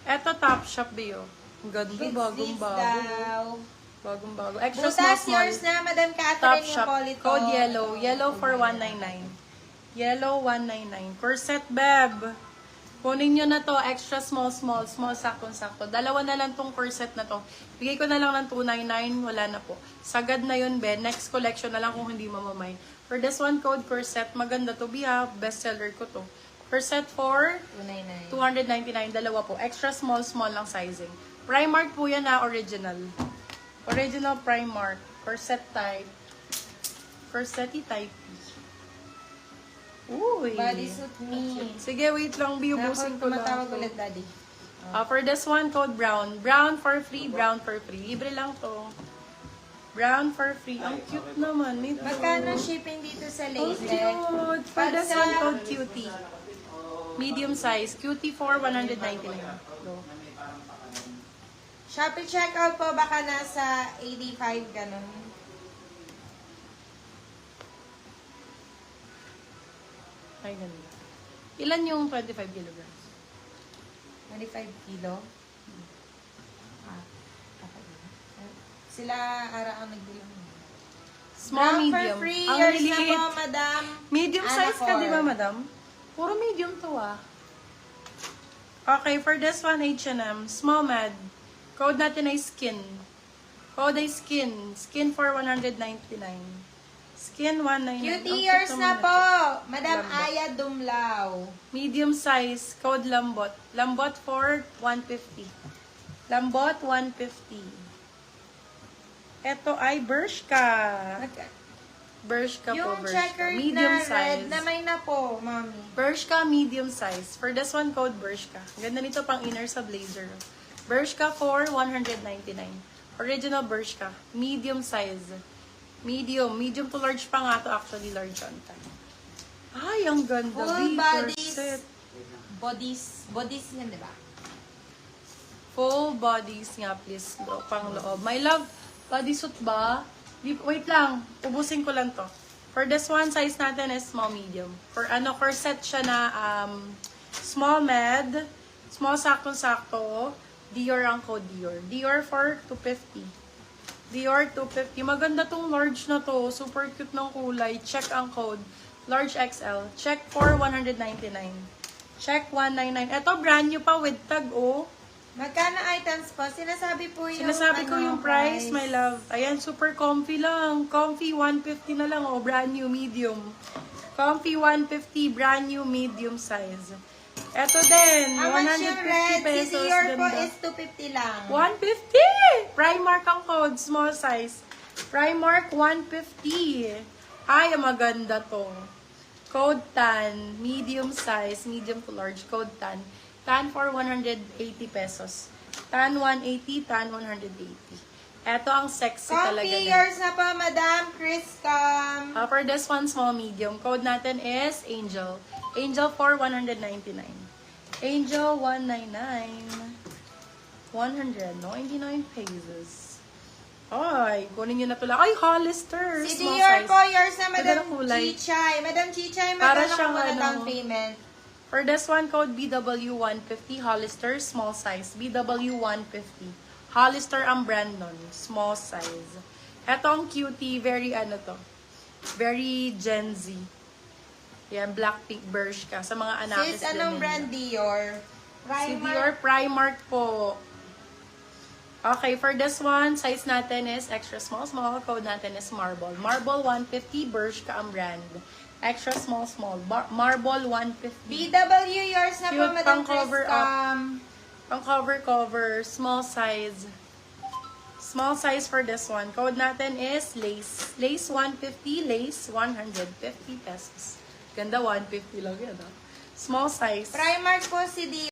Eto, Top Shop, Bio. Ang ganda, bagong-bago. Bagong-bago. Extra Butas small. yours na, Madam Top Catherine, yung Shop. polito. Code yellow. Yellow for 199. Yellow 199. Corset, Beb. Kunin nyo na to. Extra small, sakto-sakto. Dalawa na lang tong corset na to. Bigay ko na lang ng 299. Wala na po. Sagad na yun, Ben. Next collection na lang kung hindi mamamay. For this one, code corset. Maganda to, Bia. Bestseller ko to. Corset for 299. Dalawa po. Extra small lang sizing. Primark po yan na original. Original Primark. Corset type. Corset-y type. Uy. Bodysuit me. Sige, wait lang. Biubusin ko lang. Tumatawag ulit, Daddy. For this one, code brown. Brown for free, brown for free. Libre lang to. Brown for free. Ang cute naman nito. Magkano shipping dito sa Oh, Lace? cute. For this one, code cutie. Medium size. Cutie for 199. Go. Shopee checkout po, baka nasa 85, ganun. Ay, ganda. Ilan yung 25 kilograms? 25 kilo. Sila ara ang nagbilang. Small, Brown medium. for free, Ang yours na liliit. po, Madam. Medium size ka, Anacor. di ba, madam? Puro medium to, ah. Okay, for this one, H&M. Small med. Code natin ay skin. Code ay skin. Skin for 199. Skin 199. Cutie Ang yours cute na naman po. ito. Madam Lambot. Aya Dumlao. Medium size. Code lambot. Lambot for 150. Lambot 150. Ito ay Bershka. Bershka po, Yung Bershka. checkered Medium na size. red na may na po, Mami. Bershka medium size. For this one, code Bershka. Ganda nito pang inner sa blazer. Bershka for 199. Original Bershka. Medium size. Medium. Medium to large pa nga to. Actually, large on time. Ay, ang ganda. Full Big bodies. corset. Bodies yan, di ba? Full bodies nga, please. Pang loob. My love, bodysuit ba? Wait lang. Ubusin ko lang to. For this one, size natin is small medium. For corset siya na small med. Small sakto-sakto. Dior ang code Dior. Dior for 250. Dior 250. Maganda tong large na to. Super cute ng kulay. Check ang code. Large XL. Check for 199. Check 199. Ito brand new pa with tag, oh. Magkano items po? Sinasabi po yung Sinasabi ko yung price, my love. Ayan, super comfy lang. Comfy 150 na lang, oh. Brand new, medium. Comfy 150, brand new, medium size. Eto din, How much yung 150 red? Si pesos. Dior po Ganda. is 250 lang. 150! Primark ang code, small size. Primark 150. Ay, maganda to. Code tan, medium size, medium to large, code tan. Tan for 180 pesos. Tan 180, tan 180. Eto ang sexy talaga. Coffee yours na po, Madam Chris Cam. For this one, small medium. Code natin is Angel. Angel for 199. Angel 199. 199 pesos. Ay, kunin nyo na pala. Ay, Hollister. Si Small Dior size. po yours na, Madam Ganda ng kulay. Chichay. Madam Chichay, Para magkano siyang po na ano, down payment? For this one, code BW150. Hollister, small size. BW150. Hollister ang brand nun. Small size. Eto ang cutie. Very very Gen Z. Yan, Blackpink Bershka. Sa mga anakis Sis, anong brand Dior? Si Dior Primark po. Okay, for this one, size natin is extra small. Code natin is Marble. Marble 150, Bershka ang brand. Extra small. Marble 150. BW yours na po, Cute, Madam pang Chris cover up. Cam. Pang cover, small size. Small size for this one. Code natin is Lace. Lace 150, Lace 150 pesos. Ganda, 150 lang yan, ha? Small size. Primark po si Dior.